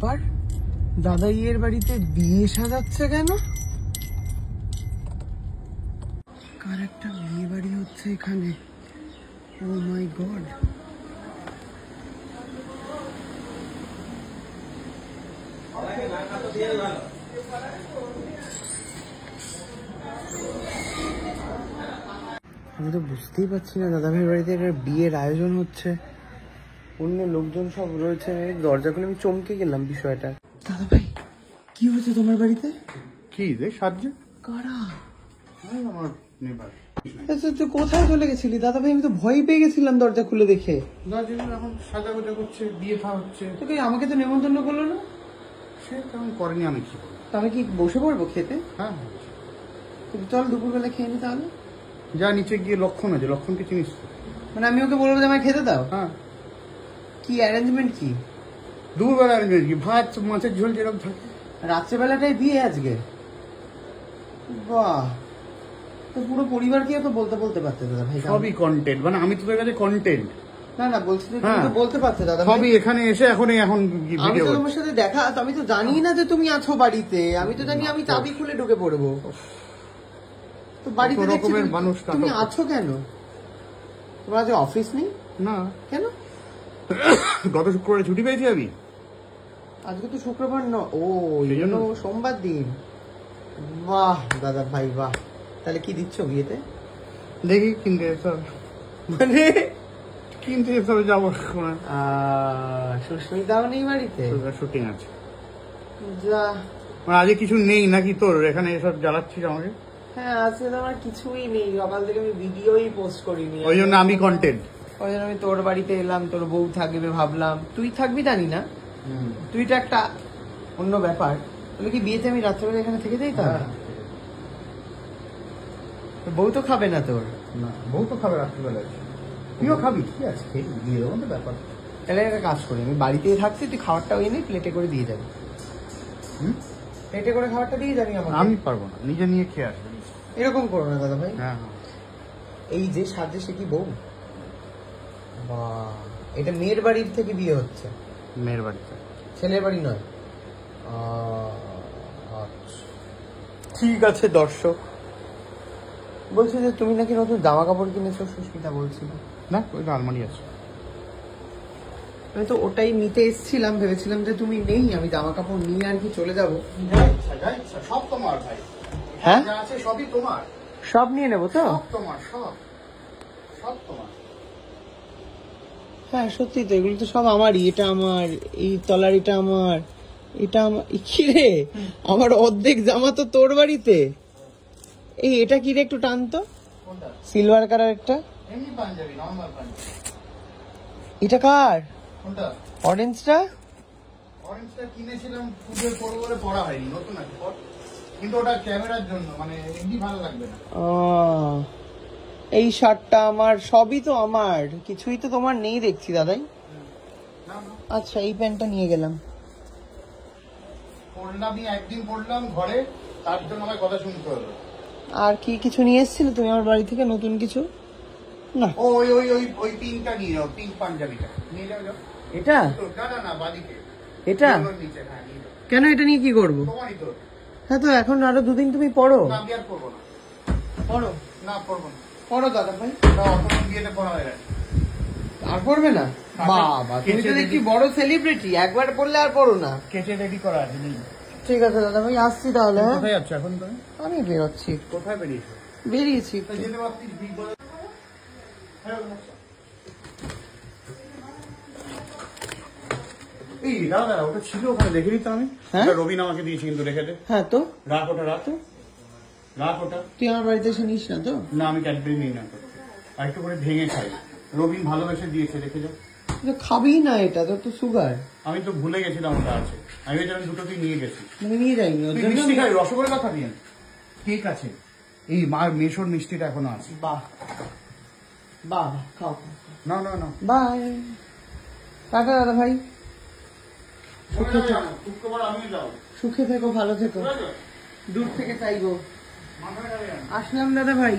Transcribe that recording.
ব্যাপার? দাদাইয়ের বাড়িতে বিয়ে সাজাচ্ছে কেন? কার একটা বিয়ে বাড়ি হচ্ছে এখানে। ও মাই গড। আমি তো বুঝতেই পারছি না, দাদা ভাইয়ের বাড়িতে একটা বিয়ের আয়োজন হচ্ছে, অন্য লোকজন সব রয়েছে। দরজা খুলে আমি চমকে গেলাম বিষয়টা। দাদা ভাই, কি হয়েছে তোমার বাড়িতে? কি রে সাহায্য? কারা? আমার নেবার। তুই কোথায় চলে গেছিলি দাদা ভাই? আমি তো ভয় পেয়ে গেছিলাম দরজা খুলে দেখে। এখন সাজাগোজা করছে, বিয়ে খাওয়া হচ্ছে। তোকে আমাকে তো নেমন্তন্ন করলো না। সে তেমন করেনি, আমি কি করবো? আমি কি বসে পড়বো খেতে? হ্যাঁ, চল দুপুরবেলা খেয়ে নি তাহলে। যা নিচে গিয়ে লক্ষণ আছে, লক্ষণকে চিনিস তো? মানে আমি ওকে বলবো যে আমায় খেতে দাও? হ্যাঁ। কি অ্যারেঞ্জমেন্ট কি? দুপুরবেলা অ্যারেঞ্জমেন্ট কি? ভাত মাছের ঝোল যেরকম থাকে। রাত্রেবেলাটাই বিয়ে আজকে? বাহ, তো পুরো পরিবারকে তো বলতে পারতে দাদা ভাই। সবই কন্টেন্ট, মানে আমি তোদের কাছে কন্টেন্ট। না না বলছি যে তুমি তো বলতে পারতে দাদা ভাই। সবই এখানে এসে এখন আমি তো তোমার সাথে দেখা, আমি তো জানি না যে তুমি আছো বাড়িতে। আমি তো জানি আমি চাবি খুলে ঢুকে পড়বো। তো বাড়িতে রকমের মানুষ, তুমি আছো কেন? তোমার আজ অফিস নেই? না। কেন? গত শুক্রবারে ছুটি পেয়েছি আমি। আজকে তো শুক্রবার না। ও, এই জন্য সোমবার দিন। বাহ দাদা ভাই বাহ। তাহলে কি দিচ্ছ বিয়েতে? দেখি কিনতে এসব, মানে কিনতে এসব যাবো। সুস্মিতাও নেই বাড়িতে? শুটিং আছে। যা, মানে আজকে কিছু নেই নাকি তোর এখানে এসব জ্বালাচ্ছিস আমাকে? হ্যাঁ আজকে তো আমার কিছুই নেই, সকাল থেকে আমি ভিডিওই পোস্ট করিনি। ওই জন্য আমি কন্টেন্ট। ওই জন্য আমি তোর বাড়িতে এলাম, তোর বউ থাকবে ভাবলাম। তুই থাকবি জানি না, তুইটা একটা অন্য ব্যাপার। তাহলে কি বিয়েতে আমি রাত্রেবেলা এখানে থেকে যাই? তা বউ তো খাবে না তোর? না, বউ তো খাবে রাত্রিবেলায়। তুইও খাবি? কি আছে, দিয়ে দেবো তো ব্যাপার। তাহলে একটা কাজ করি, আমি বাড়িতেই থাকছি, তুই খাবারটা ওই নেই প্লেটে করে দিয়ে যাবি। প্লেটে করে খাবারটা দিয়ে যাবি আমাকে। আমি পারবো না, নিজে নিয়ে খেয়ে আসবে। এরকম করো না দাদা ভাই। হ্যাঁ, এই যে সাজে সে কি বউ? বাহ, এটা মেয়ের বাড়ির থেকে বিয়ে হচ্ছে? মেয়ের বাড়িতে, ছেলের বাড়ি নয়? আচ্ছা ঠিক আছে। দর্শক বলছে যে তুমি নাকি নতুন জামা কাপড় কিনেছো, সুস্মিতা বলছিল। না, ওই আলমারি আছে। আমি তো ওটাই নিতে এসেছিলাম, ভেবেছিলাম যে তুমি নেই, আমি জামা কাপড় নিয়ে আর কি চলে যাবো। সব তোমার ভাই। হ্যাঁ, যা আছে সবই তোমার। সব নিয়ে নেবো তো? সব তোমার, সব তোমার। হ্যাঁ সত্যি তো, এগুলো তো সব আমারই। এটা আমার, এই তলার এটা আমার, এটা আমার। কি রে, আমার অর্ধেক জামা তো তোর বাড়িতে। এই এটা কি রে, একটু টানতো। সিলভার কালার একটা এমনি পাঞ্জাবি, নরমাল পাঞ্জাবি। এটা কার? কোনটা? অরেঞ্জটা? অরেঞ্জটা কিনেছিলাম পুজোর পরে বলে পরা হয়নি, নতুন আছে কিন্তু ওটা ক্যামেরার জন্য, মানে এমনি ভালো লাগবে না। এই শার্টটা আমার, সবই তো আমার, কিছুই তো তোমার নেই দেখছি দাদাই। আচ্ছা এই প্যান্টটা নিয়ে গেলাম। পড়লাম, আমি একদিন পড়লাম ঘরে, তার জন্য আমার কথা শুনতে হলো। আর কি কিছু নিয়ে এসেছিলে তুমি আমার বাড়ি থেকে নতুন কিছু? না, ওই ওই ওই ওই পিঙ্কটা নিয়ে যাও, পিঙ্ক পাঞ্জাবিটা নিয়ে যাও। এটা? না না, বাদিকে এটা নিচে। হ্যাঁ, নিয়ে যাও। কেন, এটা নিয়ে কি করবো? তোমারই তো। হ্যাঁ তো এখন আরো দুদিন তুমি পড়ো। না, আমি আর পড়বো না। পড়ো না, পড়বো না। পড়ো দাদা ভাই। বিয়েতে পড়া হয়ে গেছে। আর পড়বে না? বাবা, তুমি তো দেখি বড় সেলিব্রিটি, একবার পড়লে আর পড়ো না। কেটে রেডি করা আছে। ঠিক আছে দাদা ভাই, আসছি তাহলে। কোথায় যাচ্ছ এখন তুমি? আমি বেরোচ্ছি। কোথায় বেরিয়েছো? বেরিয়েছি। এই দাদা, ওটা ছিল ওখানে, দেখে নিতাম আমি। রবিন আমাকে দিয়েছি, কিন্তু রেখে দে। হ্যাঁ তো রাখ ওটা, রাখ ওটা। তুই আমার বাড়িতে এসে নিস না তো? না, আমি ক্যাডবেরি নিই না, আর একটু করে ভেঙে খাই। রবিন ভালোবেসে দিয়েছে, রেখে যাও। খাবি না, এটা তো সুগার। আমি তো ভুলে গেছিলাম ওটা আছে। আমি ভেবেছিলাম দুটো তুই নিয়ে গেছিস। নিয়ে যাইনি। মিষ্টি খাই, রসগোল্লা খাবি? ঠিক আছে, এই মার মেশোর মিষ্টিটা এখনো আছে। বাহ বাহ, খাও। না না না, বাই। টাটা দাদা ভাই, সুখে থেকো, ভালো থেকো। দূর থেকে চাইবো। আসলাম দাদা ভাই।